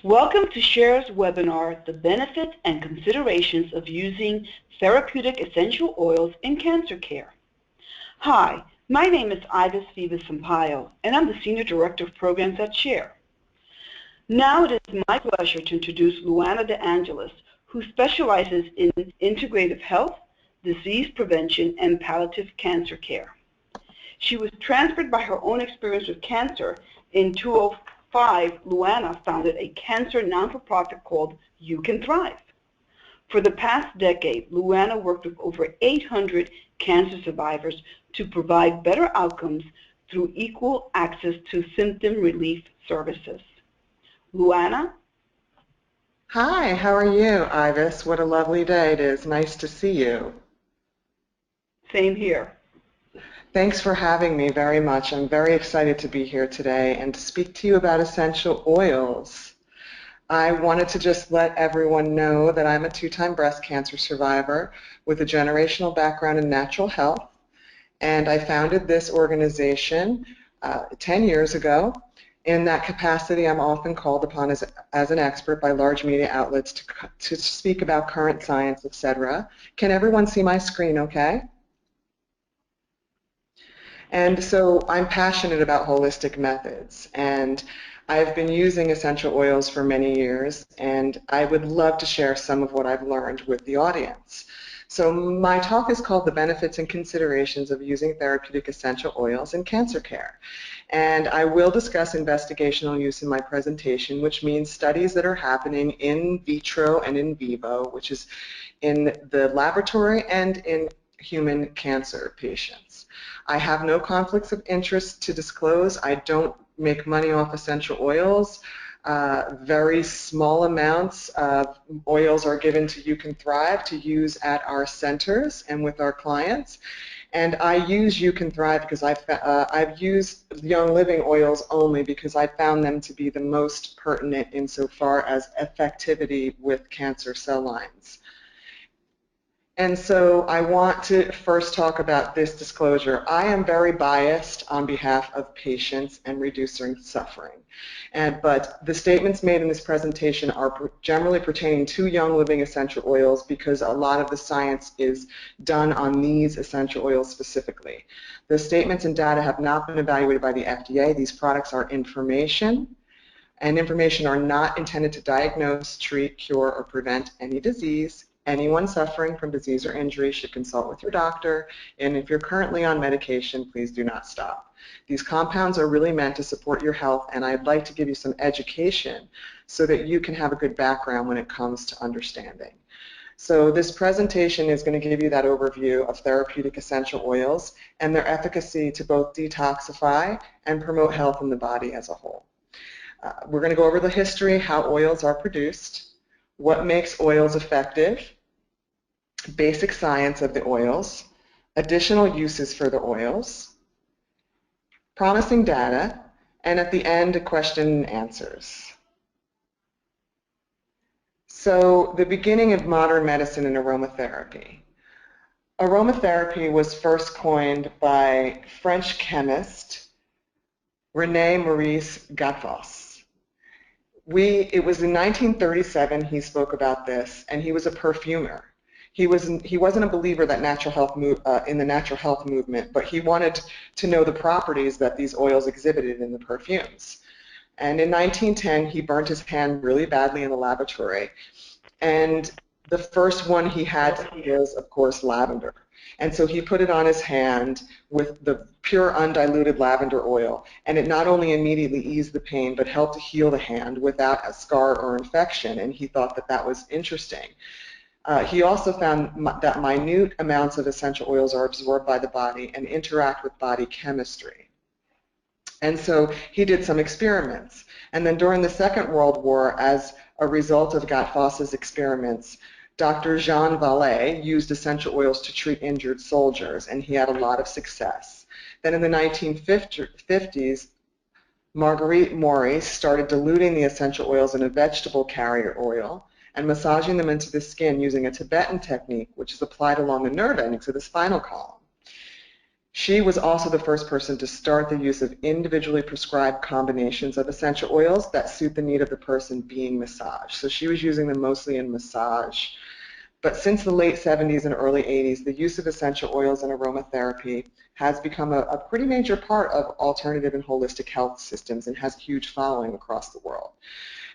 Welcome to Cher's webinar, The Benefits and Considerations of Using Therapeutic Essential Oils in Cancer Care. Hi, my name is Ivis Vivas Sampaio, and I'm the Senior Director of Programs at Cher. Now it is my pleasure to introduce Luana DeAngelis, who specializes in integrative health, disease prevention, and palliative cancer care. She was transferred by her own experience with cancer. In 2005, Luana founded a cancer non-for-profit called You Can Thrive. For the past decade, Luana worked with over 800 cancer survivors to provide better outcomes through equal access to symptom relief services. Luana? Hi, how are you, Ivis? What a lovely day it is. Nice to see you. Same here. Thanks for having me very much. I'm very excited to be here today and to speak to you about essential oils. I wanted to just let everyone know that I'm a two-time breast cancer survivor with a generational background in natural health, and I founded this organization 10 years ago. In that capacity, I'm often called upon as an expert by large media outlets to speak about current science, etc. Can everyone see my screen okay? And so I'm passionate about holistic methods, and I've been using essential oils for many years, and I would love to share some of what I've learned with the audience. So my talk is called The Benefits and Considerations of Using Therapeutic Essential Oils in Cancer Care. And I will discuss investigational use in my presentation, which means studies that are happening in vitro and in vivo, which is in the laboratory and in human cancer patients. I have no conflicts of interest to disclose. I don't make money off essential oils. Very small amounts of oils are given to You Can Thrive to use at our centers and with our clients. And I use You Can Thrive because I've used Young Living oils only because I found them to be the most pertinent insofar as effectivity with cancer cell lines. And so I want to first talk about this disclosure. I am very biased on behalf of patients and reducing suffering. But the statements made in this presentation are generally pertaining to Young Living essential oils because a lot of the science is done on these essential oils specifically. The statements and data have not been evaluated by the FDA. These products are information, and information are not intended to diagnose, treat, cure, or prevent any disease. Anyone suffering from disease or injury should consult with your doctor, and if you're currently on medication, please do not stop. These compounds are really meant to support your health, and I'd like to give you some education so that you can have a good background when it comes to understanding. So this presentation is going to give you that overview of therapeutic essential oils and their efficacy to both detoxify and promote health in the body as a whole. We're going to go over the history, how oils are produced, what makes oils effective, basic science of the oils, additional uses for the oils, promising data, and at the end, a question and answers. So the beginning of modern medicine and aromatherapy. Aromatherapy was first coined by French chemist René Maurice Gattefossé. It was in 1937 he spoke about this, and he was a perfumer. He wasn't a believer that in the natural health movement, but he wanted to know the properties that these oils exhibited in the perfumes. And in 1910, he burnt his hand really badly in the laboratory. And the first one he had was, of course, lavender. And so he put it on his hand with the pure undiluted lavender oil, and it not only immediately eased the pain, but helped to heal the hand without a scar or infection, and he thought that that was interesting. He also found that minute amounts of essential oils are absorbed by the body and interact with body chemistry. And so he did some experiments. And then during the Second World War, as a result of Gattefoss's experiments, Dr. Jean Vallee used essential oils to treat injured soldiers, and he had a lot of success. Then in the 1950s, Marguerite Maury started diluting the essential oils in a vegetable carrier oil and massaging them into the skin using a Tibetan technique, which is applied along the nerve endings of the spinal column. She was also the first person to start the use of individually prescribed combinations of essential oils that suit the need of the person being massaged. So she was using them mostly in massage. But since the late 70s and early 80s, the use of essential oils in aromatherapy has become a pretty major part of alternative and holistic health systems and has a huge following across the world.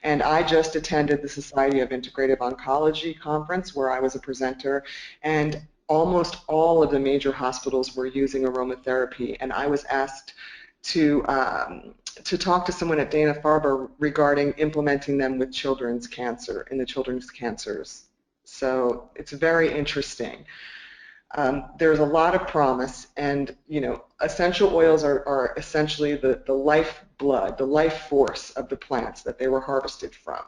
And I just attended the Society of Integrative Oncology conference where I was a presenter, and almost all of the major hospitals were using aromatherapy, and I was asked to talk to someone at Dana-Farber regarding implementing them with children's cancer, in the children's cancers. So it's very interesting. There's a lot of promise, and essential oils are essentially the lifeblood, the life force of the plants that they were harvested from.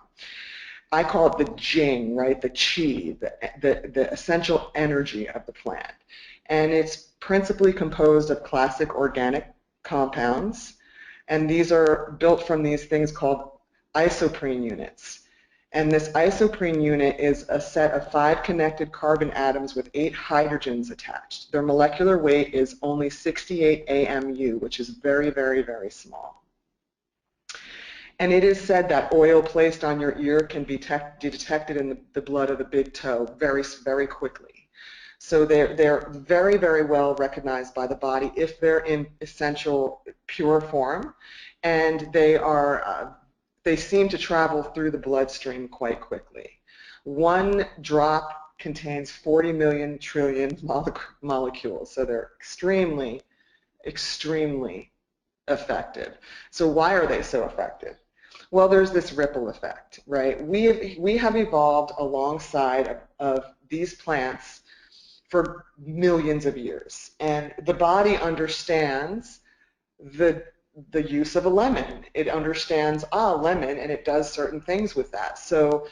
I call it the jing, right? The chi, the essential energy of the plant. And it's principally composed of classic organic compounds, and these are built from these things called isoprene units. And this isoprene unit is a set of 5 connected carbon atoms with 8 hydrogens attached. Their molecular weight is only 68 AMU, which is very, very, very small. And it is said that oil placed on your ear can be detected in the blood of the big toe very, very quickly. So they're very, very well recognized by the body if they're in essential pure form, and they seem to travel through the bloodstream quite quickly. 1 drop contains 40 million trillion molecules, so they're extremely, extremely effective. So why are they so effective? Well, there's this ripple effect, right? We have evolved alongside of these plants for millions of years, and the body understands the use of a lemon. It understands, lemon, and it does certain things with that. So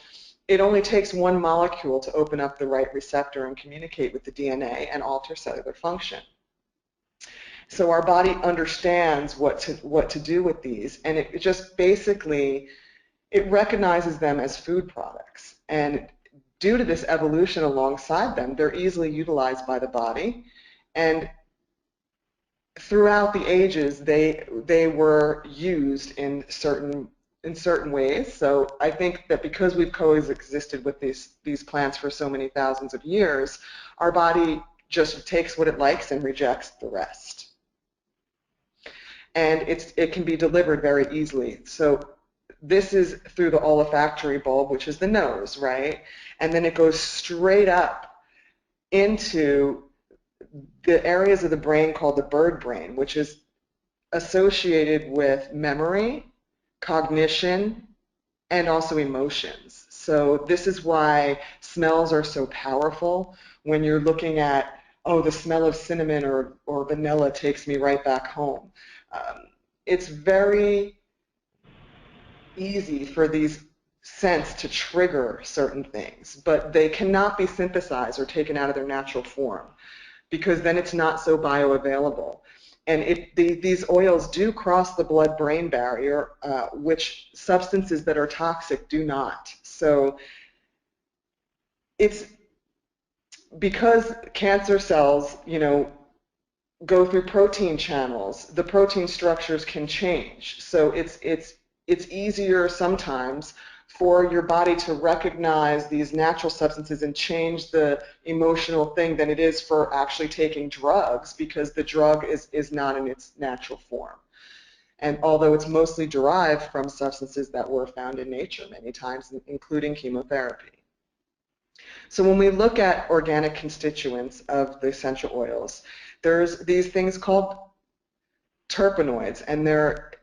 it only takes 1 molecule to open up the right receptor and communicate with the DNA and alter cellular function. So our body understands what to do with these, and it just basically, it recognizes them as food products. And due to this evolution alongside them, they're easily utilized by the body, and throughout the ages, they were used in certain ways. So I think that because we've coexisted with these plants for so many thousands of years, our body just takes what it likes and rejects the rest. And it can be delivered very easily. So this is through the olfactory bulb, which is the nose, right? And then it goes straight up into the areas of the brain called the bird brain, which is associated with memory, cognition, and also emotions. So this is why smells are so powerful. When you're looking at, the smell of cinnamon or vanilla takes me right back home. It's very easy for these scents to trigger certain things, but they cannot be synthesized or taken out of their natural form, because then it's not so bioavailable. And these oils do cross the blood-brain barrier, which substances that are toxic do not. So it's because cancer cells, go through protein channels, the protein structures can change. So it's easier sometimes for your body to recognize these natural substances and change the emotional thing than it is for actually taking drugs, because the drug is not in its natural form. And although it's mostly derived from substances that were found in nature many times, including chemotherapy. So when we look at organic constituents of the essential oils, there's these things called terpenoids, and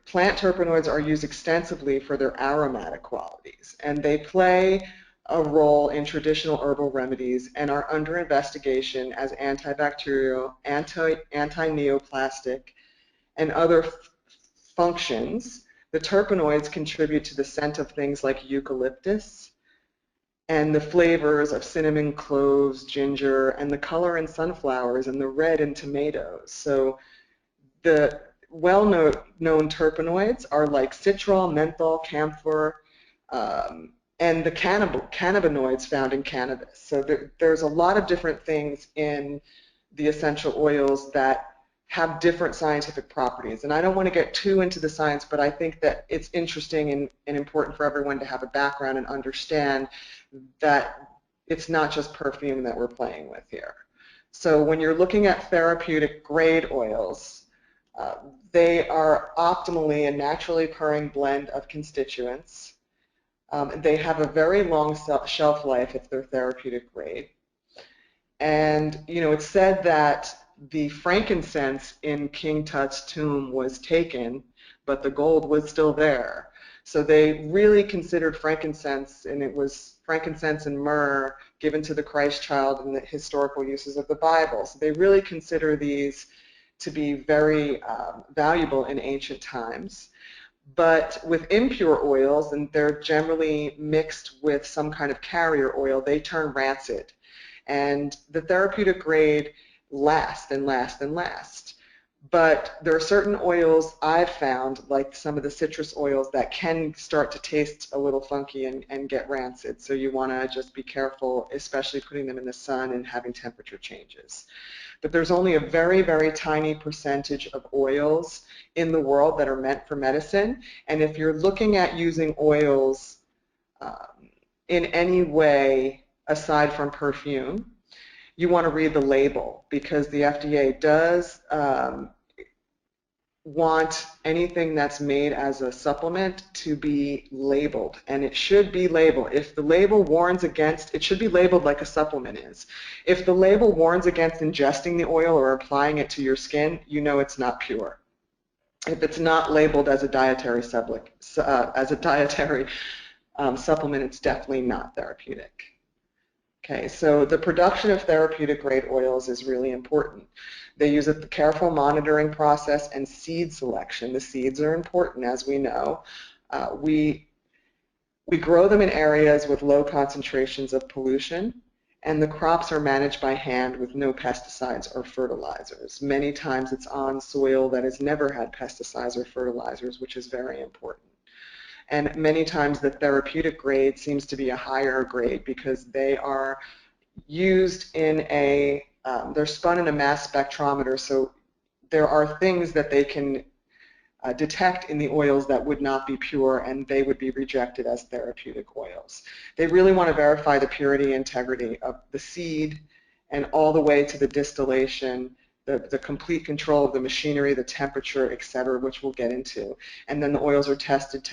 plant terpenoids are used extensively for their aromatic qualities, and they play a role in traditional herbal remedies and are under investigation as antibacterial, anti-neoplastic, and other functions. The terpenoids contribute to the scent of things like eucalyptus, and the flavors of cinnamon, cloves, ginger, and the color in sunflowers, and the red in tomatoes. So the well-known terpenoids are like citral, menthol, camphor, and the cannabinoids found in cannabis. So there's a lot of different things in the essential oils that have different scientific properties. And I don't want to get too into the science, but I think that it's interesting and important for everyone to have a background and understand that it's not just perfume that we're playing with here. So when you're looking at therapeutic grade oils, they are optimally a naturally occurring blend of constituents. They have a very long shelf life if they're therapeutic grade. And, you know, it's said that the frankincense in King Tut's tomb was taken, but the gold was still there. So they really considered frankincense, and it was frankincense and myrrh given to the Christ child in the historical uses of the Bible. So they really consider these to be very valuable in ancient times. But with impure oils, and they're generally mixed with some kind of carrier oil, they turn rancid. And the therapeutic grade lasts and lasts and lasts. But there are certain oils I've found, like some of the citrus oils, that can start to taste a little funky and get rancid. So you want to just be careful, especially putting them in the sun and having temperature changes. But there's only a very, very tiny percentage of oils in the world that are meant for medicine. And if you're looking at using oils in any way aside from perfume, you want to read the label, because the FDA does want anything that's made as a supplement to be labeled, and it should be labeled. If the label warns against, it should be labeled like a supplement is. If the label warns against ingesting the oil or applying it to your skin, you know it's not pure. If it's not labeled as a dietary supplement, it's definitely not therapeutic. Okay, so the production of therapeutic grade oils is really important. They use a careful monitoring process and seed selection. The seeds are important, as we know. We grow them in areas with low concentrations of pollution, and the crops are managed by hand with no pesticides or fertilizers. Many times it's on soil that has never had pesticides or fertilizers, which is very important. And many times the therapeutic grade seems to be a higher grade because they are used in a, they're spun in a mass spectrometer, so there are things that they can detect in the oils that would not be pure, and they would be rejected as therapeutic oils. They really want to verify the purity and integrity of the seed and all the way to the distillation, the complete control of the machinery, the temperature, etc., which we'll get into. And then the oils are tested.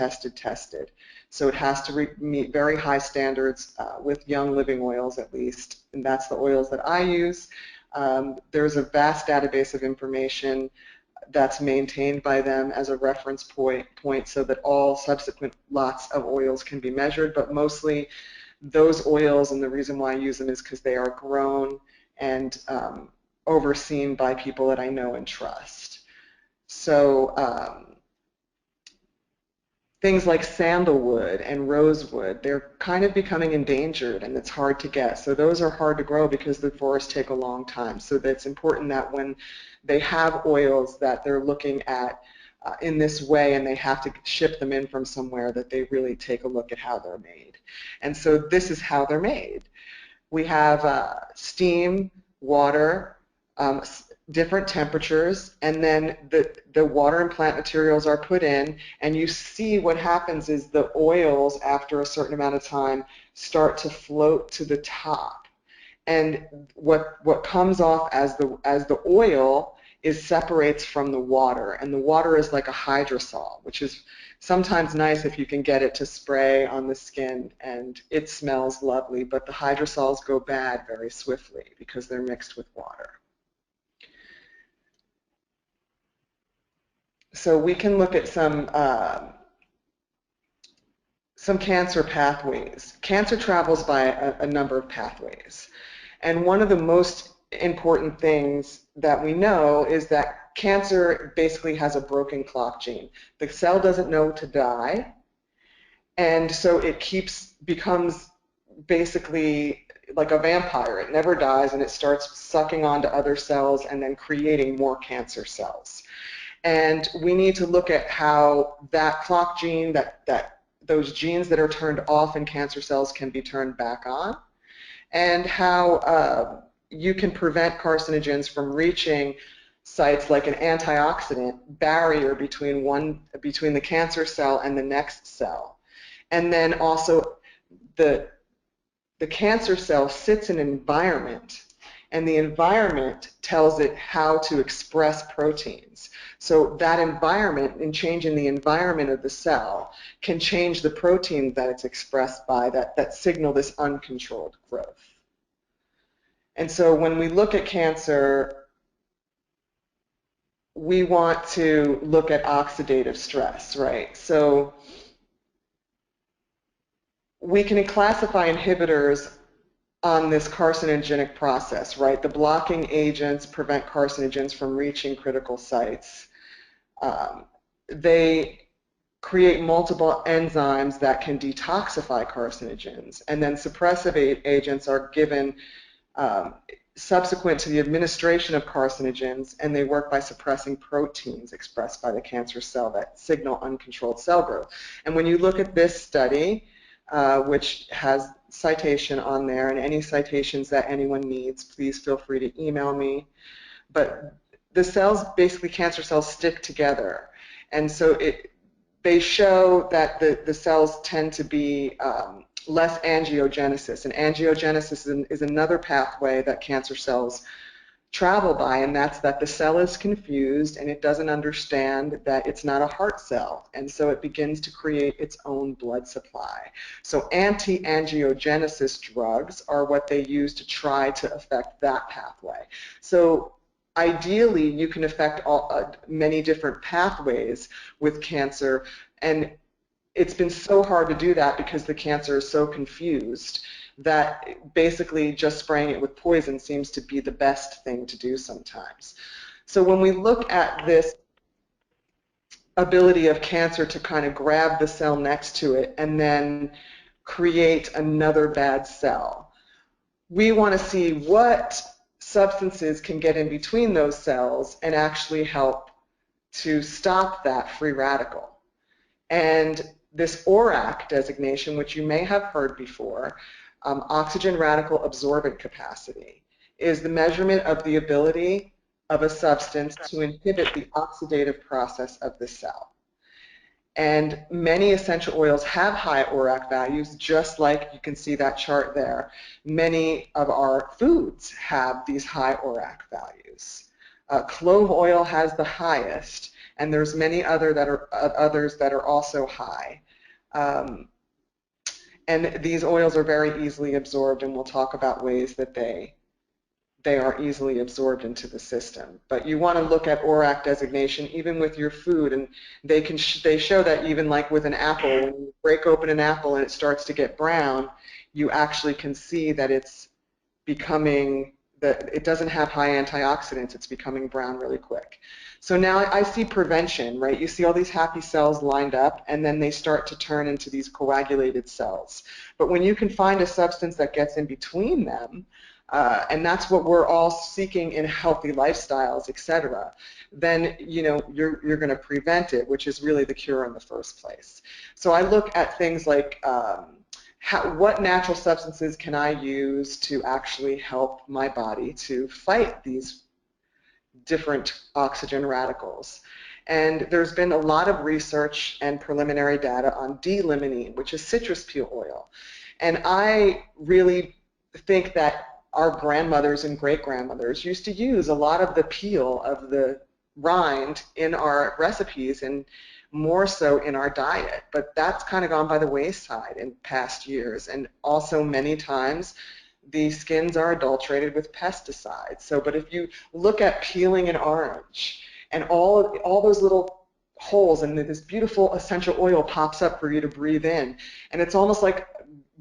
So it has to meet very high standards with young living oils at least, and that's the oils that I use. There's a vast database of information that's maintained by them as a reference point so that all subsequent lots of oils can be measured, but mostly those oils, and the reason why I use them is because they are grown and overseen by people that I know and trust. So things like sandalwood and rosewood, they're kind of becoming endangered, and it's hard to get. So those are hard to grow because the forests take a long time. So it's important that when they have oils that they're looking at in this way and they have to ship them in from somewhere, that they really take a look at how they're made. And so this is how they're made. We have steam, water, different temperatures, and then the water and plant materials are put in, and you see what happens is the oils, after a certain amount of time, start to float to the top. And what comes off as the oil separates from the water, and the water is like a hydrosol, which is sometimes nice if you can get it to spray on the skin, and it smells lovely, but the hydrosols go bad very swiftly because they're mixed with water. So we can look at some cancer pathways. Cancer travels by a number of pathways, and one of the most important things that we know is that cancer basically has a broken clock gene. The cell doesn't know to die, and so it becomes basically like a vampire. It never dies, and it starts sucking onto other cells and then creating more cancer cells. And we need to look at how that clock gene, those genes that are turned off in cancer cells can be turned back on, and how you can prevent carcinogens from reaching sites like an antioxidant barrier between the cancer cell and the next cell. And then also the cancer cell sits in an environment, and the environment tells it how to express proteins. So that environment, and changing the environment of the cell, can change the protein that it's expressed by that signal this uncontrolled growth. And so when we look at cancer, we want to look at oxidative stress, right? So we can classify inhibitors on this carcinogenic process, right? The blocking agents prevent carcinogens from reaching critical sites. They create multiple enzymes that can detoxify carcinogens, and then suppressive agents are given subsequent to the administration of carcinogens, and they work by suppressing proteins expressed by the cancer cell that signal uncontrolled cell growth. And when you look at this study, which has citation on there, and any citations that anyone needs, please feel free to email me. But the cells, basically cancer cells, stick together. And so they show that the cells tend to be less angiogenesis. And angiogenesis is another pathway that cancer cells travel by, and that's that the cell is confused and it doesn't understand that it's not a heart cell, and so it begins to create its own blood supply. So anti-angiogenesis drugs are what they use to try to affect that pathway. So ideally you can affect many different pathways with cancer, and it's been so hard to do that because the cancer is so confused that basically just spraying it with poison seems to be the best thing to do sometimes. So when we look at this ability of cancer to kind of grab the cell next to it and then create another bad cell, we want to see what substances can get in between those cells and actually help to stop that free radical. And this ORAC designation, which you may have heard before, oxygen radical absorbent capacity, is the measurement of the ability of a substance to inhibit the oxidative process of the cell. And many essential oils have high ORAC values, just like you can see that chart there. Many of our foods have these high ORAC values. Clove oil has the highest, and there's many others that are also high. And these oils are very easily absorbed, and we'll talk about ways that they are easily absorbed into the system. But you want to look at ORAC designation even with your food, and they show that even like with an apple, when you break open an apple and it starts to get brown, you actually can see that it's becoming, that it doesn't have high antioxidants, it's becoming brown really quick. So now I see prevention, right? You see all these happy cells lined up, and then they start to turn into these coagulated cells. But when you can find a substance that gets in between them, and that's what we're all seeking in healthy lifestyles, etc., then you're going to prevent it, which is really the cure in the first place. So I look at things like what natural substances can I use to actually help my body to fight these different oxygen radicals. And there's been a lot of research and preliminary data on D-limonene, which is citrus peel oil. And I really think that our grandmothers and great-grandmothers used to use a lot of the peel of the rind in our recipes and more so in our diet. But that's kind of gone by the wayside in past years. And also many times the skins are adulterated with pesticides. So, but if you look at peeling an orange and all those little holes, and this beautiful essential oil pops up for you to breathe in, and it's almost like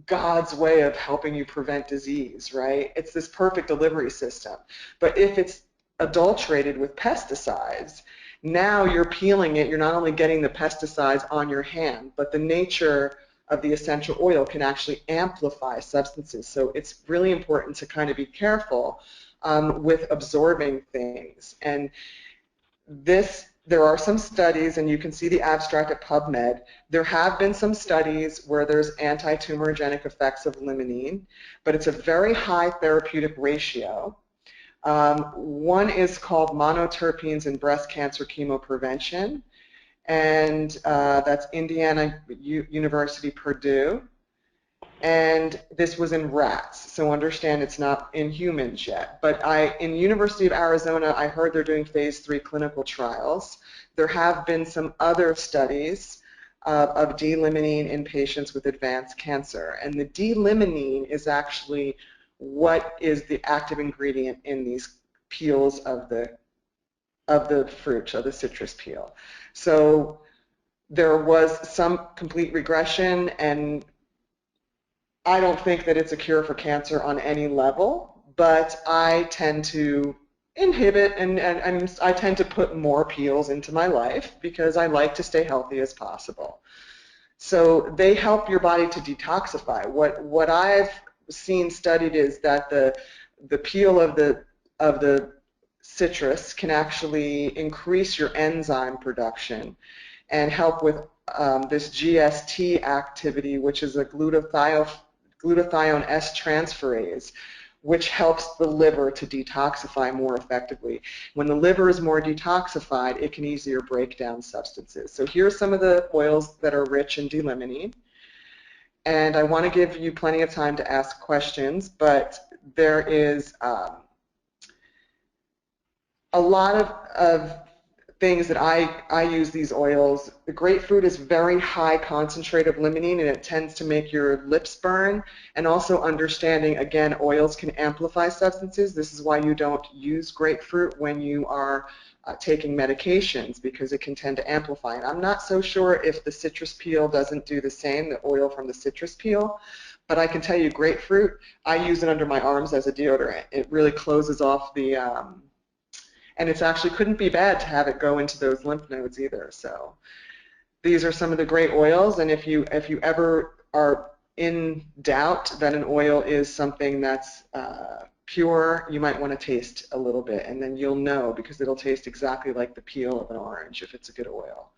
God's way of helping you prevent disease, right? It's this perfect delivery system. But if it's adulterated with pesticides, now you're peeling it, you're not only getting the pesticides on your hand, but the nature of the essential oil can actually amplify substances. So it's really important to kind of be careful with absorbing things. And there are some studies, and you can see the abstract at PubMed. There have been some studies where there's anti-tumorigenic effects of limonene, but it's a very high therapeutic ratio. One is called monoterpenes in breast cancer chemoprevention, and that's Indiana University, Purdue. And this was in rats, so understand it's not in humans yet. But in University of Arizona, I heard they're doing phase 3 clinical trials. There have been some other studies of D-limonene in patients with advanced cancer. And the D-limonene is actually what is the active ingredient in these peels of the fruit, of the citrus peel. So there was some complete regression, and I don't think that it's a cure for cancer on any level, but I tend to inhibit and I tend to put more peels into my life because I like to stay healthy as possible. So they help your body to detoxify. What I've seen studied is that the peel of the citrus can actually increase your enzyme production and help with this GST activity, which is a glutathione S transferase, which helps the liver to detoxify more effectively. When the liver is more detoxified, it can easier break down substances. So here's some of the oils that are rich in D-limonene. And I want to give you plenty of time to ask questions, but there is a lot of things that I use these oils. The grapefruit is very high concentrate of limonene, and it tends to make your lips burn. And also understanding, again, oils can amplify substances. This is why you don't use grapefruit when you are taking medications, because it can tend to amplify. And I'm not so sure if the citrus peel doesn't do the same, the oil from the citrus peel. But I can tell you, grapefruit, I use it under my arms as a deodorant. It really closes off the and it's actually couldn't be bad to have it go into those lymph nodes either. So these are some of the great oils, and if you ever are in doubt that an oil is something that's pure, you might want to taste a little bit, and then you'll know, because it'll taste exactly like the peel of an orange if it's a good oil.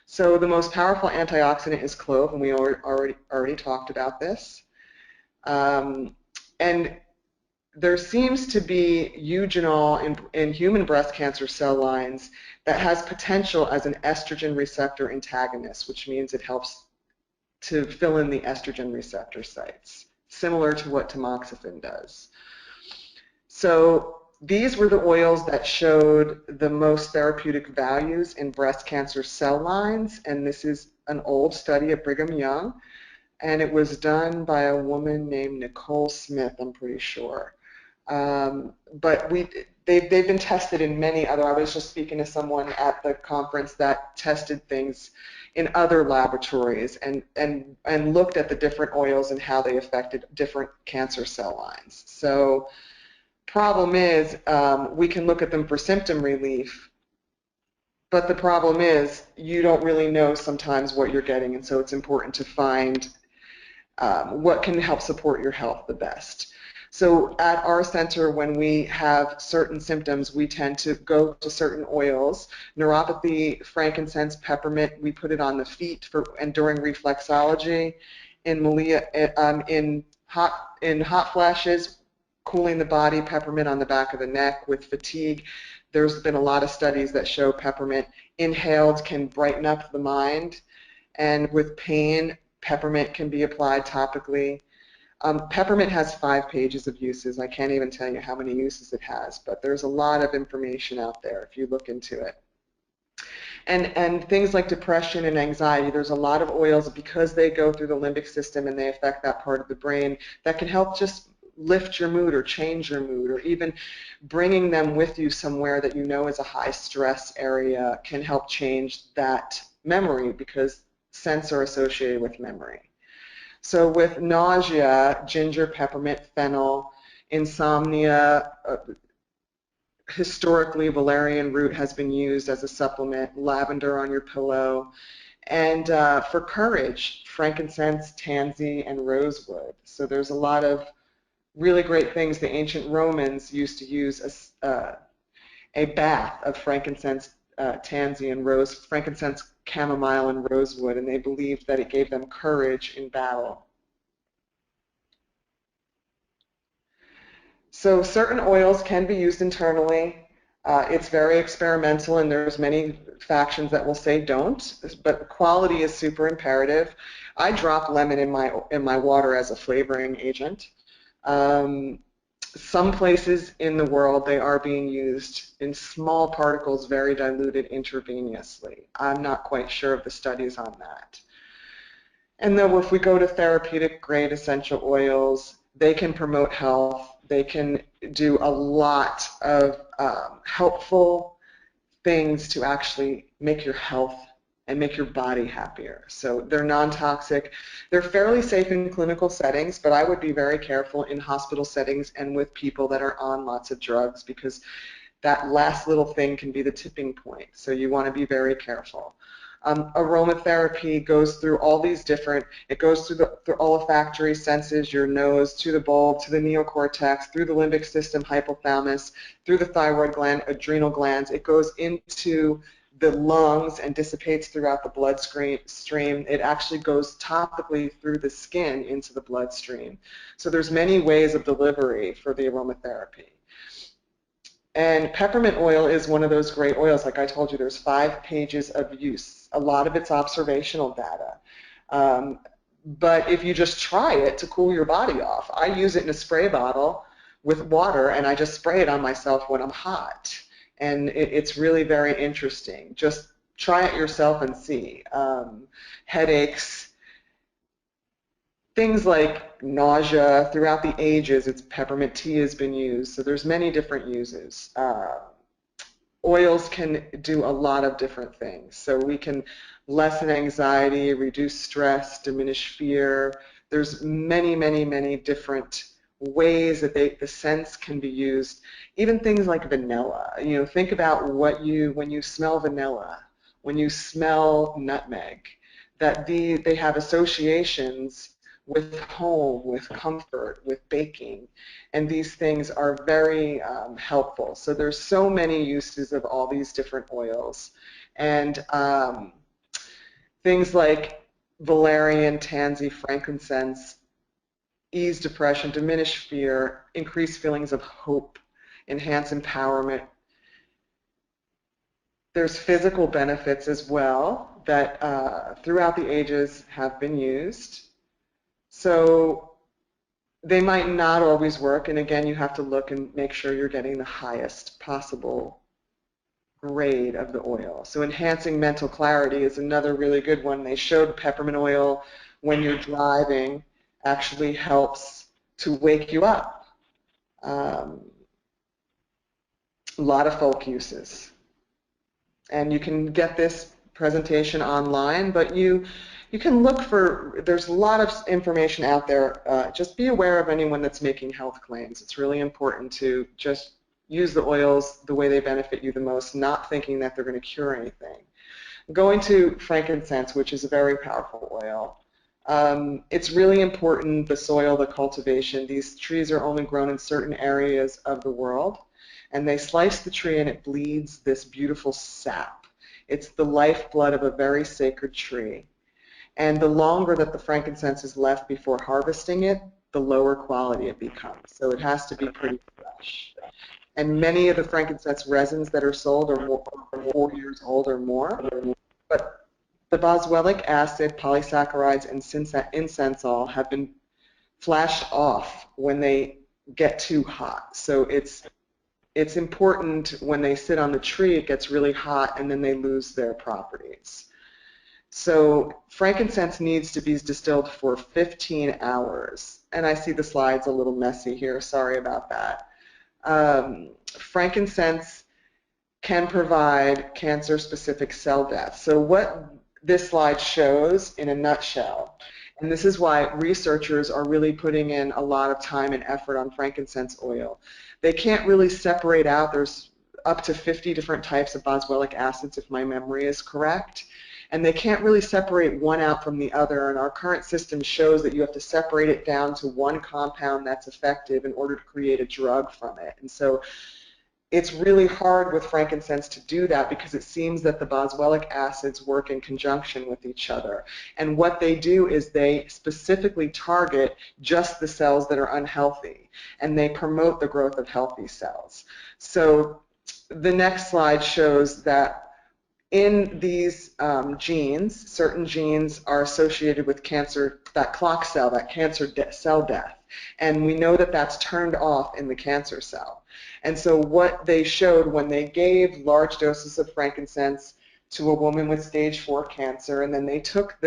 So the most powerful antioxidant is clove, and we already talked about this. And there seems to be eugenol in human breast cancer cell lines that has potential as an estrogen receptor antagonist, which means it helps to fill in the estrogen receptor sites, similar to what tamoxifen does. So these were the oils that showed the most therapeutic values in breast cancer cell lines, and this is an old study at Brigham Young, and it was done by a woman named Nicole Smith, I'm pretty sure. But they've been tested in many other, I was just speaking to someone at the conference that tested things in other laboratories and looked at the different oils and how they affected different cancer cell lines. So problem is, we can look at them for symptom relief, but the problem is you don't really know sometimes what you're getting, and so it's important to find what can help support your health the best. So at our center, when we have certain symptoms, we tend to go to certain oils. Neuropathy, frankincense, peppermint, we put it on the feet and during reflexology. In hot flashes, cooling the body, peppermint on the back of the neck. With fatigue, there's been a lot of studies that show peppermint inhaled can brighten up the mind. And with pain, peppermint can be applied topically. Peppermint has 5 pages of uses. I can't even tell you how many uses it has, but there's a lot of information out there if you look into it. And things like depression and anxiety, there's a lot of oils, because they go through the limbic system and they affect that part of the brain, that can help just lift your mood or change your mood, or even bringing them with you somewhere that you know is a high stress area can help change that memory, because scents are associated with memory. So with nausea, ginger, peppermint, fennel. Insomnia, historically valerian root has been used as a supplement, lavender on your pillow. And for courage, frankincense, tansy, and rosewood. So there's a lot of really great things. The ancient Romans used to use a bath of frankincense, tansy, and frankincense, chamomile, and rosewood, and they believed that it gave them courage in battle. So certain oils can be used internally. It's very experimental, and there's many factions that will say don't, but quality is super imperative. I drop lemon in my water as a flavoring agent. Um, some places in the world they are being used in small particles, very diluted intravenously. I'm not quite sure of the studies on that. And then if we go to therapeutic grade essential oils, they can promote health. They can do a lot of helpful things to actually make your health and make your body happier. So they're non-toxic. They're fairly safe in clinical settings, but I would be very careful in hospital settings and with people that are on lots of drugs, because that last little thing can be the tipping point. So you want to be very careful. Aromatherapy goes through all these different, it goes through the olfactory senses, your nose, to the bulb, to the neocortex, through the limbic system, hypothalamus, through the thyroid gland, adrenal glands. It goes into the lungs and dissipates throughout the bloodstream. It actually goes topically through the skin into the bloodstream. So there's many ways of delivery for the aromatherapy. And peppermint oil is one of those great oils. Like I told you, there's 5 pages of use. A lot of it's observational data. But if you just try it to cool your body off, I use it in a spray bottle with water, and I just spray it on myself when I'm hot. And it's really very interesting. Just try it yourself and see. Headaches, things like nausea, throughout the ages, peppermint tea has been used. So there's many different uses. Oils can do a lot of different things. So we can lessen anxiety, reduce stress, diminish fear. There's many, many, many different ways that the scents can be used. Even things like vanilla. You know, think about when you smell vanilla, when you smell nutmeg, that they have associations with home, with comfort, with baking, and these things are very helpful. So there's so many uses of all these different oils, and things like valerian, tansy, frankincense ease depression, diminish fear, increase feelings of hope, enhance empowerment. There's physical benefits as well that throughout the ages have been used. So they might not always work, and again, you have to look and make sure you're getting the highest possible grade of the oil. So enhancing mental clarity is another really good one. They showed peppermint oil when you're driving actually helps to wake you up. A lot of folk uses. And you can get this presentation online, but you can look for, there's a lot of information out there. Just be aware of anyone that's making health claims. It's really important to just use the oils the way they benefit you the most, not thinking that they're going to cure anything. Going to frankincense, which is a very powerful oil. It's really important, the soil, the cultivation. These trees are only grown in certain areas of the world, and they slice the tree and it bleeds this beautiful sap. It's the lifeblood of a very sacred tree. And the longer that the frankincense is left before harvesting it, the lower quality it becomes. So it has to be pretty fresh. And many of the frankincense resins that are sold are 4 years old or more. But the boswellic acid, polysaccharides, and incensol have been flashed off when they get too hot. So it's important when they sit on the tree, it gets really hot, and then they lose their properties. So frankincense needs to be distilled for 15 hours. And I see the slides a little messy here. Sorry about that. Frankincense can provide cancer-specific cell death. So what this slide shows in a nutshell, and this is why researchers are really putting in a lot of time and effort on frankincense oil. They can't really separate out, there's up to 50 different types of boswellic acids if my memory is correct, and they can't really separate one out from the other, and our current system shows that you have to separate it down to one compound that's effective in order to create a drug from it. And so it's really hard with frankincense to do that because it seems that the boswellic acids work in conjunction with each other. And what they do is they specifically target just the cells that are unhealthy, and they promote the growth of healthy cells. So the next slide shows that in these genes, certain genes are associated with cancer, that clock cell, that cancer cell death. And we know that that's turned off in the cancer cell. And so what they showed when they gave large doses of frankincense to a woman with stage 4 cancer, and then they took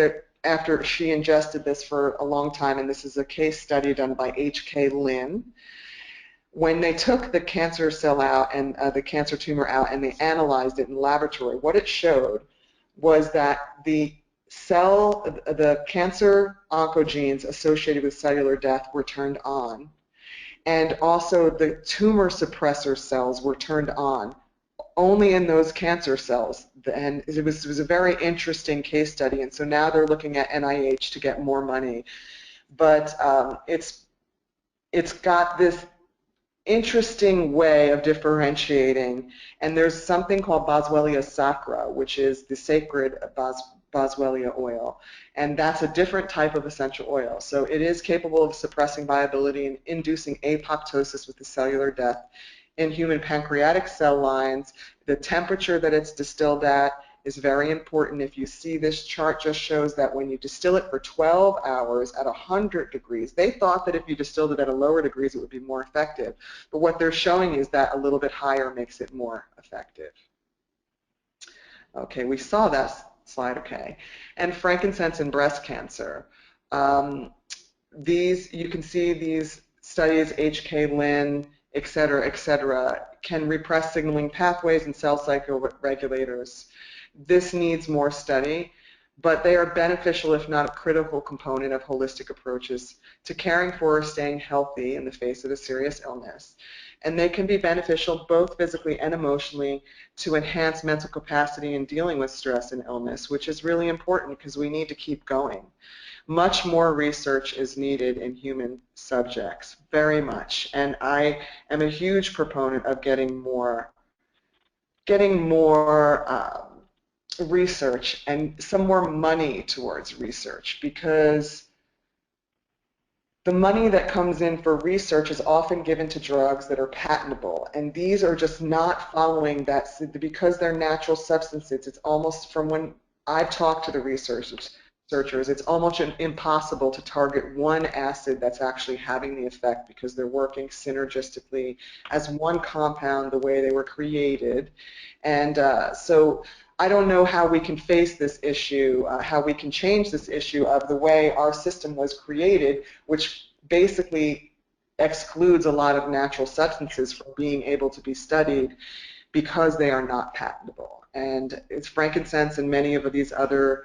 after she ingested this for a long time, and this is a case study done by H.K. Lynn, when they took the cancer cell out and the cancer tumor out and they analyzed it in the laboratory, what it showed was that the cancer oncogenes associated with cellular death were turned on, and also the tumor suppressor cells were turned on only in those cancer cells. And it was a very interesting case study, and so now they're looking at NIH to get more money. But it's got this interesting way of differentiating, and there's something called Boswellia sacra, which is the sacred Boswellia oil, and that's a different type of essential oil. So it is capable of suppressing viability and inducing apoptosis with the cellular death in human pancreatic cell lines. The temperature that it's distilled at is very important. If you see, this chart just shows that when you distill it for 12 hours at 100 degrees, they thought that if you distilled it at a lower degrees it would be more effective. But what they're showing is that a little bit higher makes it more effective. Okay, we saw that slide, okay. And frankincense and breast cancer. You can see these studies, H.K. Lynn, et cetera, can repress signaling pathways and cell cycle regulators. This needs more study, but they are beneficial, if not a critical component of holistic approaches to caring for or staying healthy in the face of a serious illness. And they can be beneficial both physically and emotionally to enhance mental capacity in dealing with stress and illness, which is really important because we need to keep going. Much more research is needed in human subjects, very much. And I am a huge proponent of getting more research and some more money towards research, because the money that comes in for research is often given to drugs that are patentable, and these are just not following that, because they're natural substances. It's almost, from when I've talked to the researchers, it's almost impossible to target one acid that's actually having the effect, because they're working synergistically as one compound the way they were created. And so I don't know how we can face this issue, how we can change this issue of the way our system was created, which basically excludes a lot of natural substances from being able to be studied because they are not patentable. And it's frankincense and many of these other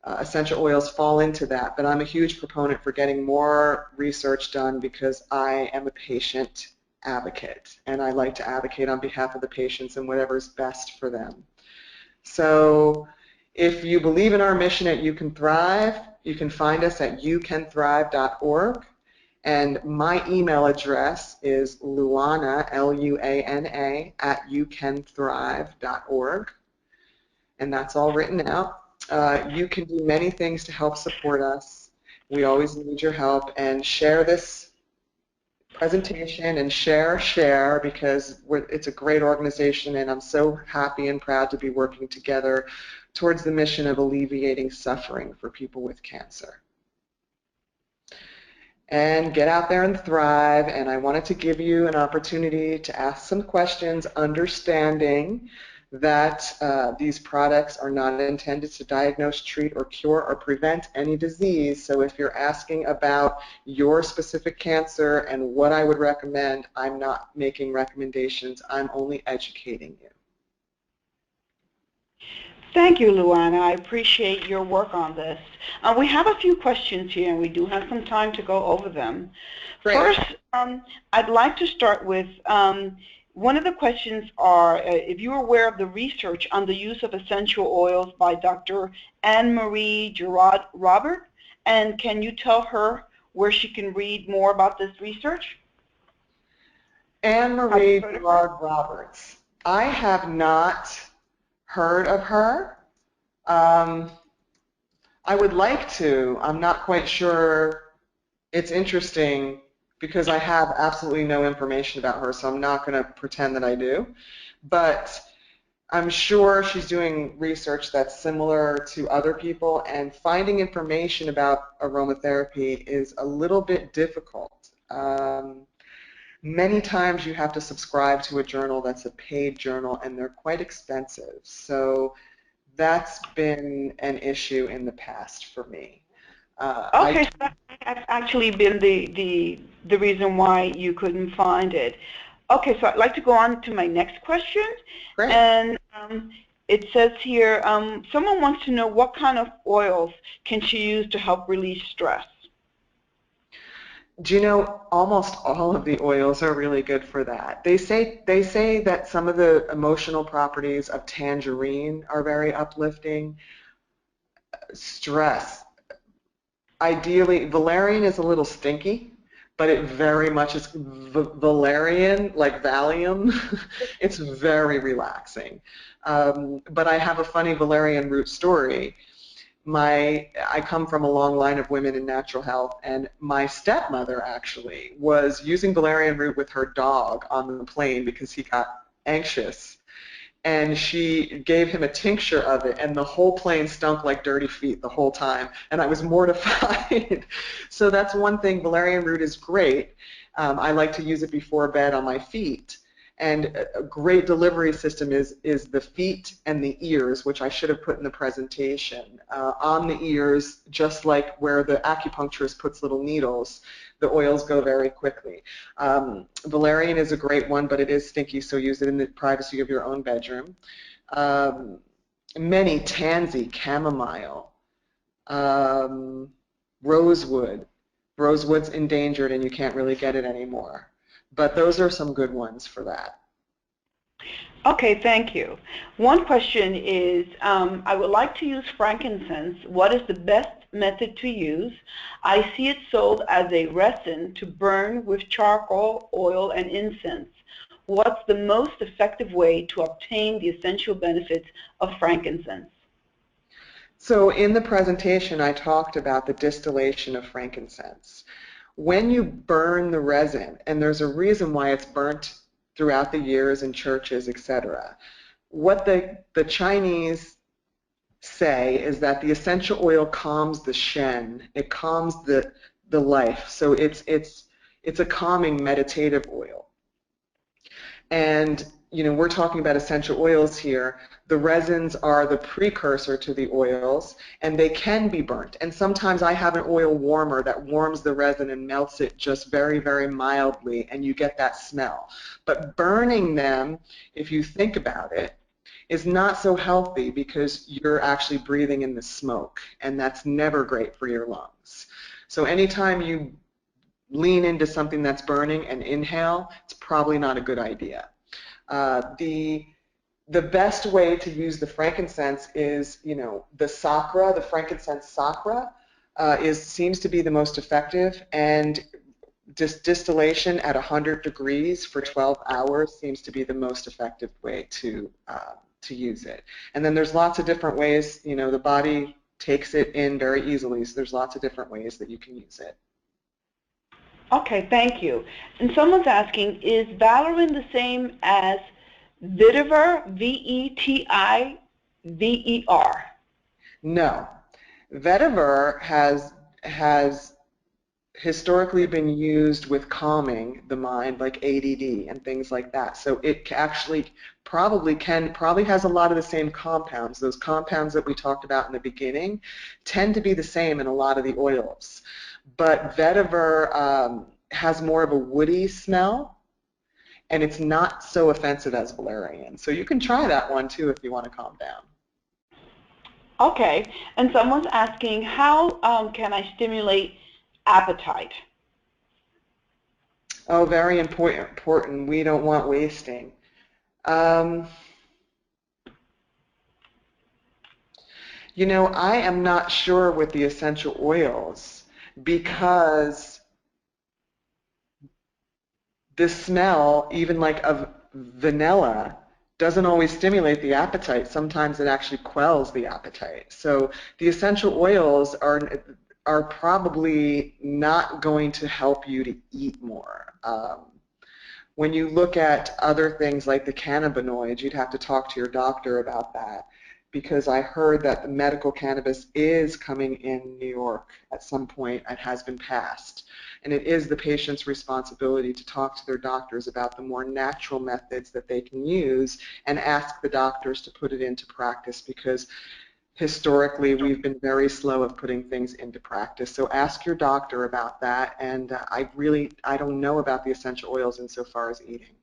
essential oils fall into that, but I'm a huge proponent for getting more research done because I am a patient advocate, and I like to advocate on behalf of the patients and whatever's best for them. So if you believe in our mission at You Can Thrive, you can find us at youcanthrive.org, and my email address is Luana, L-U-A-N-A, at youcanthrive.org, and that's all written out. You can do many things to help support us. We always need your help, and share this presentation and share, because it's a great organization, and I'm so happy and proud to be working together towards the mission of alleviating suffering for people with cancer. And get out there and thrive, and I wanted to give you an opportunity to ask some questions, understanding that these products are not intended to diagnose, treat, or cure, or prevent any disease. So if you're asking about your specific cancer and what I would recommend, I'm not making recommendations. I'm only educating you. Thank you, Luana. I appreciate your work on this. We have a few questions here, and we do have some time to go over them. Great. First, I'd like to start with one of the questions are if you're aware of the research on the use of essential oils by Dr. Anne-Marie Girard-Robert, and can you tell her where she can read more about this research? Anne Have you Marie heard of her? Gerard Roberts. I have not heard of her. Um, I would like to. I'm not quite sure. It's interesting because I have absolutely no information about her, so I'm not going to pretend that I do. But I'm sure she's doing research that's similar to other people, and finding information about aromatherapy is a little bit difficult. Many times you have to subscribe to a journal that's a paid journal, and they're quite expensive. So that's been an issue in the past for me. I Okay, so that's actually been the reason why you couldn't find it. Okay, so I'd like to go on to my next question, great. and it says here, someone wants to know what kind of oils can she use to help release stress. Do you know almost all of the oils are really good for that? They say that some of the emotional properties of tangerine are very uplifting. Stress. Ideally, valerian is a little stinky, but it very much is valerian, like Valium. It's very relaxing. But I have a funny valerian root story. I come from a long line of women in natural health, and my stepmother actually was using valerian root with her dog on the plane because he got anxious, and she gave him a tincture of it, and the whole plane stunk like dirty feet the whole time, and I was mortified. So that's one thing. Valerian root is great. I like to use it before bed on my feet. And a great delivery system is the feet and the ears, which I should have put in the presentation. On the ears, just like where the acupuncturist puts little needles, the oils go very quickly. Valerian is a great one, but it is stinky, so use it in the privacy of your own bedroom. Um, Many, tansy, chamomile, um, rosewood. Rosewood's endangered and you can't really get it anymore. But those are some good ones for that. Okay, thank you. One question is, I would like to use frankincense. What is the best method to use? I see it sold as a resin to burn with charcoal, oil, and incense. What's the most effective way to obtain the essential benefits of frankincense? So in the presentation, I talked about the distillation of frankincense. When you burn the resin, and there's a reason why it's burnt throughout the years in churches, etc., what the Chinese say is that the essential oil calms the shen, it calms the life. So it's a calming meditative oil. And we're talking about essential oils here. The resins are the precursor to the oils, and they can be burnt. And sometimes I have an oil warmer that warms the resin and melts it just very, very mildly, and you get that smell. But burning them, if you think about it, is not so healthy because you're actually breathing in the smoke, and that's never great for your lungs. So anytime you lean into something that's burning and inhale, it's probably not a good idea. The best way to use the frankincense is, the sacra, the frankincense sacra, seems to be the most effective, and distillation at 100 degrees for 12 hours seems to be the most effective way to use it. And then there's lots of different ways, the body takes it in very easily, so there's lots of different ways that you can use it. Okay, thank you. And someone's asking, is Valerian the same as vetiver, Vetiver? No. Vetiver has historically been used with calming the mind, like ADD and things like that. So it actually probably has a lot of the same compounds. Those compounds that we talked about in the beginning tend to be the same in a lot of the oils. But vetiver has more of a woody smell, and it's not so offensive as valerian. So you can try that one too if you want to calm down. Okay, and someone's asking, how can I stimulate appetite? Oh, very important. We don't want wasting. Um, I am not sure with the essential oils because the smell, even like of vanilla, doesn't always stimulate the appetite. Sometimes it actually quells the appetite. So the essential oils are probably not going to help you to eat more. When you look at other things like the cannabinoids, you'd have to talk to your doctor about that, because I heard that the medical cannabis is coming in New York at some point. It has been passed. And it is the patient's responsibility to talk to their doctors about the more natural methods that they can use and ask the doctors to put it into practice, because historically we've been very slow of putting things into practice. So ask your doctor about that. And I don't know about the essential oils insofar as eating.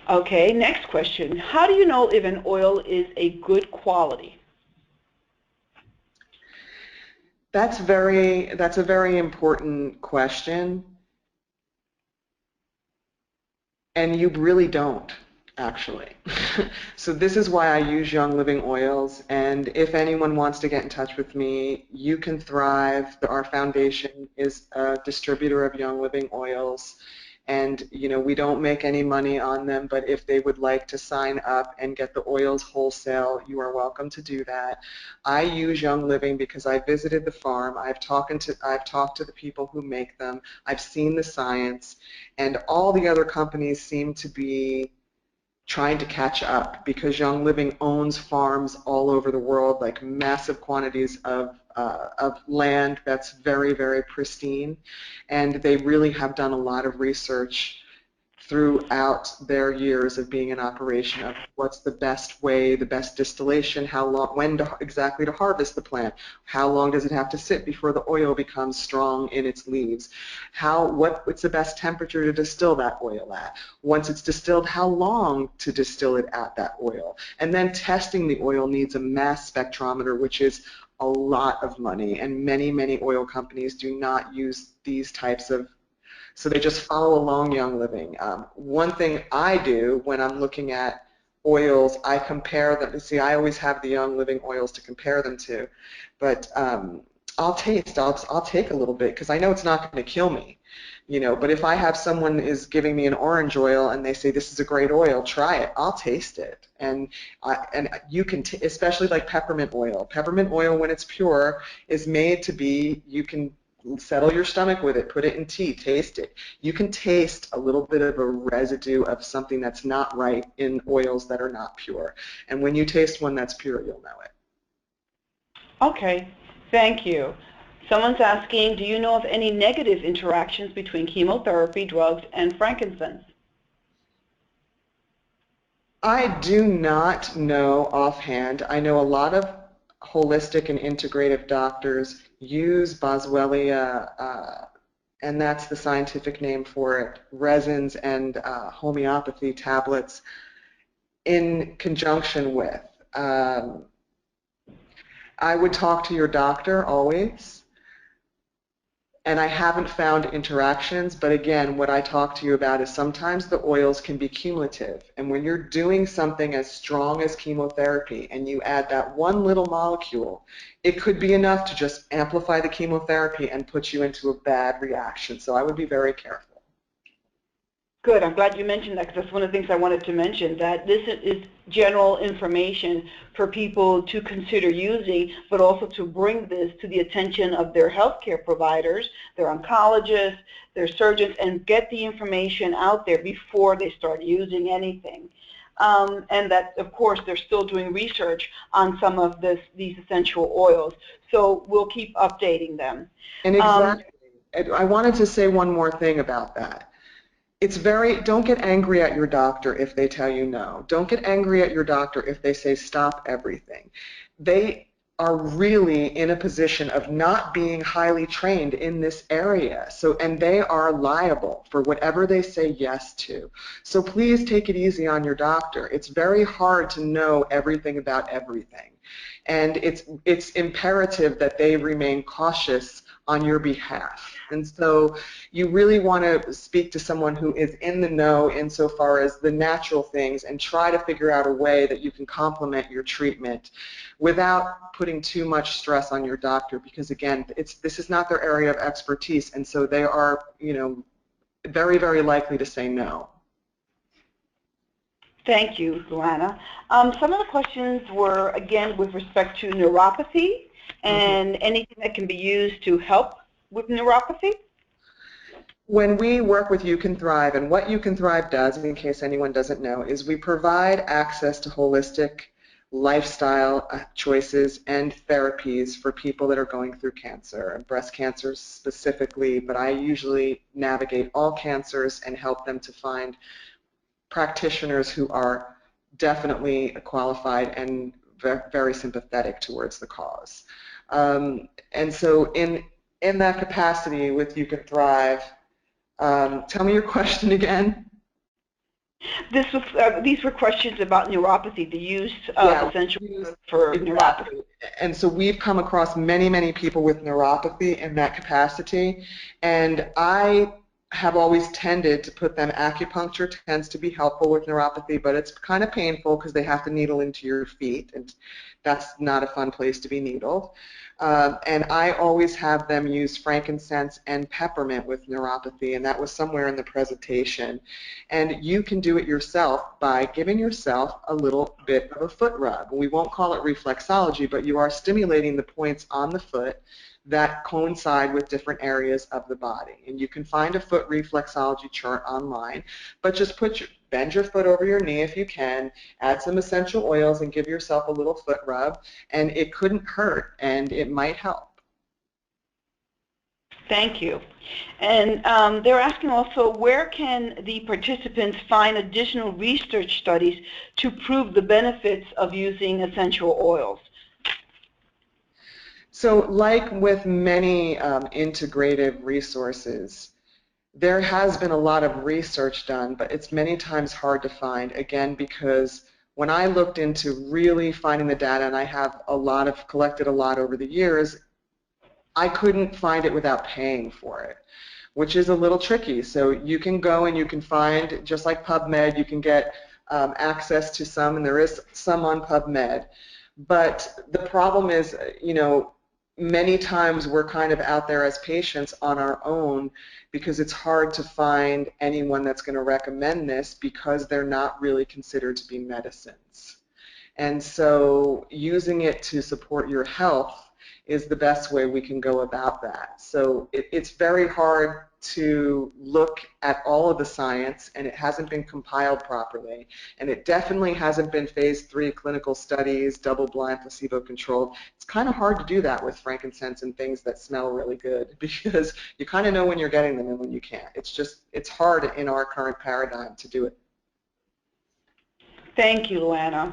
Okay, next question. How do you know if an oil is a good quality? That's a very important question. And you really don't, actually. So this is why I use Young Living oils, and if anyone wants to get in touch with me, You Can Thrive. Our foundation is a distributor of Young Living oils, and we don't make any money on them, but if they would like to sign up and get the oils wholesale, you are welcome to do that. I use Young Living because I visited the farm. I've talked to the people who make them. I've seen the science, and all the other companies seem to be trying to catch up, because Young Living owns farms all over the world, like massive quantities of land that's very, very pristine, and they really have done a lot of research throughout their years of being in operation of what's the best way, the best distillation, how long, exactly to harvest the plant, how long does it have to sit before the oil becomes strong in its leaves, what's the best temperature to distill that oil at, once it's distilled, how long to distill it at that oil, and then testing the oil needs a mass spectrometer, which is a lot of money, and many, many oil companies do not use these types of, so they just follow along Young Living. One thing I do when I'm looking at oils, I compare them. See, I always have the Young Living oils to compare them to, but I'll take a little bit, because I know it's not going to kill me. But if I have someone is giving me an orange oil and they say this is a great oil, try it. I'll taste it, and you can, especially like peppermint oil. Peppermint oil, when it's pure, is made to be. You can settle your stomach with it, put it in tea, taste it. You can taste a little bit of a residue of something that's not right in oils that are not pure. And when you taste one that's pure, you'll know it. Okay, thank you. Someone's asking, do you know of any negative interactions between chemotherapy, drugs, and frankincense? I do not know offhand. I know a lot of holistic and integrative doctors use boswellia, and that's the scientific name for it, resins and homeopathy tablets in conjunction with. I would talk to your doctor always, and I haven't found interactions, but again, what I talk to you about is sometimes the oils can be cumulative, and when you're doing something as strong as chemotherapy and you add that one little molecule, it could be enough to just amplify the chemotherapy and put you into a bad reaction. So I would be very careful. Good. I'm glad you mentioned that, because that's one of the things I wanted to mention, that this is general information for people to consider using, but also to bring this to the attention of their healthcare providers, their oncologists, their surgeons, and get the information out there before they start using anything. And that, of course, they're still doing research on some of these essential oils. So we'll keep updating them. And exactly. I wanted to say one more thing about that. Don't get angry at your doctor if they tell you no. Don't get angry at your doctor if they say stop everything. They are really in a position of not being highly trained in this area. And they are liable for whatever they say yes to. So please take it easy on your doctor. It's very hard to know everything about everything. And it's imperative that they remain cautious on your behalf. And so you really want to speak to someone who is in the know insofar as the natural things, and try to figure out a way that you can complement your treatment without putting too much stress on your doctor, because again, this is not their area of expertise, and so they are, very, very likely to say no. Thank you, Luana. Some of the questions were, again, with respect to neuropathy and anything that can be used to help with neuropathy. When we work with You Can Thrive, and what You Can Thrive does, in case anyone doesn't know, is we provide access to holistic lifestyle choices and therapies for people that are going through cancer, and breast cancer specifically, but I usually navigate all cancers and help them to find practitioners who are definitely qualified and very sympathetic towards the cause. And so in that capacity with You Can Thrive, tell me your question again. These were questions about neuropathy, the use of essential oils for neuropathy. And so we've come across many, many people with neuropathy in that capacity, and I have always tended to put them, acupuncture tends to be helpful with neuropathy, but it's kind of painful because they have to needle into your feet, and that's not a fun place to be needled. And I always have them use frankincense and peppermint with neuropathy, and that was somewhere in the presentation. And you can do it yourself by giving yourself a little bit of a foot rub. We won't call it reflexology, but you are stimulating the points on the foot that coincide with different areas of the body. And you can find a foot reflexology chart online, but just bend your foot over your knee if you can, add some essential oils and give yourself a little foot rub, and it couldn't hurt, and it might help. Thank you. And they're asking also, where can the participants find additional research studies to prove the benefits of using essential oils? So like with many integrative resources, there has been a lot of research done, but it's many times hard to find, again, because when I looked into really finding the data, and I have collected a lot over the years, I couldn't find it without paying for it, which is a little tricky. So you can go and you can find, just like PubMed, you can get access to some, and there is some on PubMed. But the problem is, many times we're kind of out there as patients on our own because it's hard to find anyone that's going to recommend this because they're not really considered to be medicines. And so using it to support your health is the best way we can go about that. So it's very hard to look at all of the science, and it hasn't been compiled properly, and it definitely hasn't been phase 3 clinical studies, double-blind, placebo-controlled. It's kind of hard to do that with frankincense and things that smell really good because you kind of know when you're getting them and when you can't. It's hard in our current paradigm to do it. Thank you, Luana.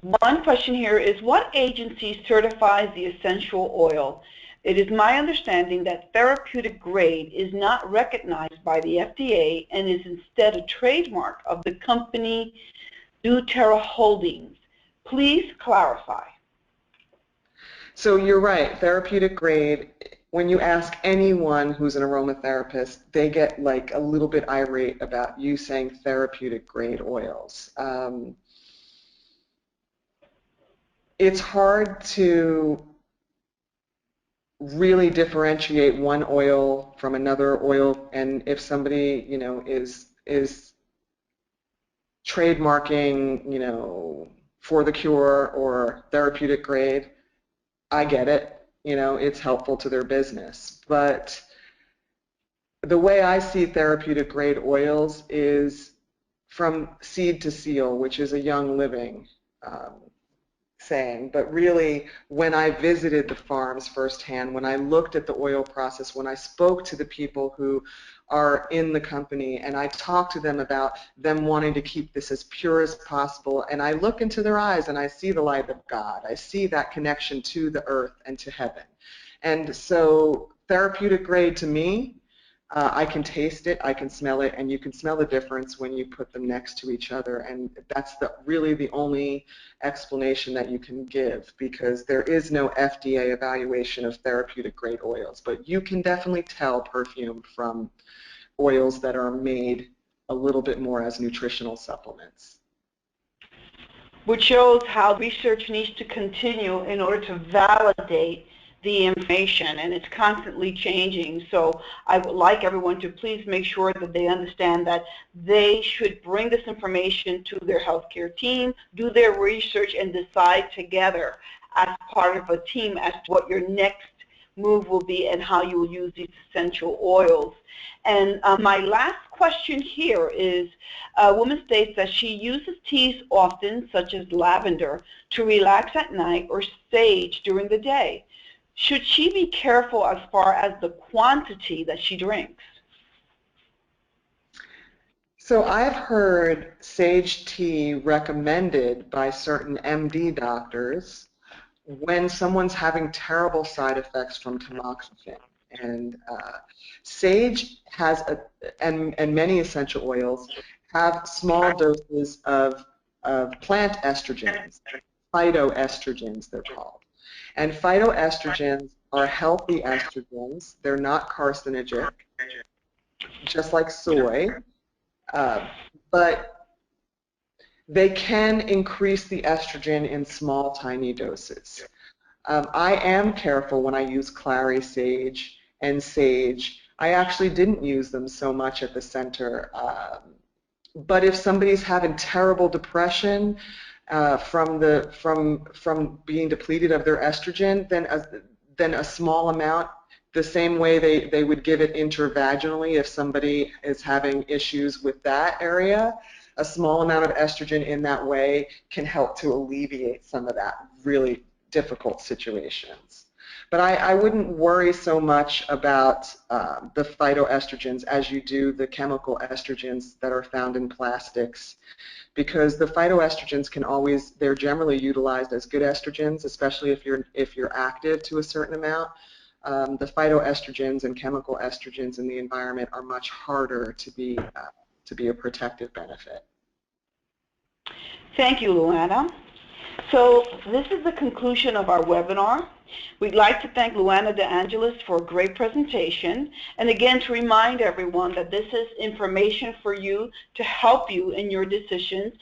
One question here is, what agency certifies the essential oil? It is my understanding that therapeutic grade is not recognized by the FDA and is instead a trademark of the company doTERRA Holdings. Please clarify. So you're right, therapeutic grade, when you ask anyone who's an aromatherapist, they get like a little bit irate about you saying therapeutic grade oils. It's hard to really differentiate one oil from another oil, and if somebody, is trademarking, for the cure or therapeutic grade, I get it. It's helpful to their business. But the way I see therapeutic grade oils is from seed to seal, which is a Young Living saying, but really when I visited the farms firsthand, when I looked at the oil process, when I spoke to the people who are in the company and I talked to them about them wanting to keep this as pure as possible, and I look into their eyes and I see the light of God. I see that connection to the earth and to heaven. And so therapeutic grade to me, I can taste it, I can smell it, and you can smell the difference when you put them next to each other, and that's really the only explanation that you can give, because there is no FDA evaluation of therapeutic grade oils, but you can definitely tell perfume from oils that are made a little bit more as nutritional supplements. Which shows how research needs to continue in order to validate the information, and it's constantly changing. So I would like everyone to please make sure that they understand that they should bring this information to their healthcare team, do their research, and decide together as part of a team as to what your next move will be and how you will use these essential oils. And my last question here is, a woman states that she uses teas often, such as lavender, to relax at night, or sage during the day. Should she be careful as far as the quantity that she drinks? So I've heard sage tea recommended by certain MD doctors when someone's having terrible side effects from tamoxifen. And sage has, and many essential oils have small doses of plant estrogens, phytoestrogens they're called. And phytoestrogens are healthy estrogens. They're not carcinogenic, just like soy, but they can increase the estrogen in small, tiny doses. I am careful when I use clary sage and sage. I actually didn't use them so much at the center. But if somebody's having terrible depression from being depleted of their estrogen, then a small amount, the same way they would give it intravaginally if somebody is having issues with that area, a small amount of estrogen in that way can help to alleviate some of that really difficult situations. But I wouldn't worry so much about the phytoestrogens as you do the chemical estrogens that are found in plastics, because the phytoestrogens they're generally utilized as good estrogens, especially if you're active to a certain amount. The phytoestrogens and chemical estrogens in the environment are much harder to be a protective benefit. Thank you, Luana. So this is the conclusion of our webinar. We'd like to thank Luana DeAngelis for a great presentation, and again to remind everyone that this is information for you to help you in your decisions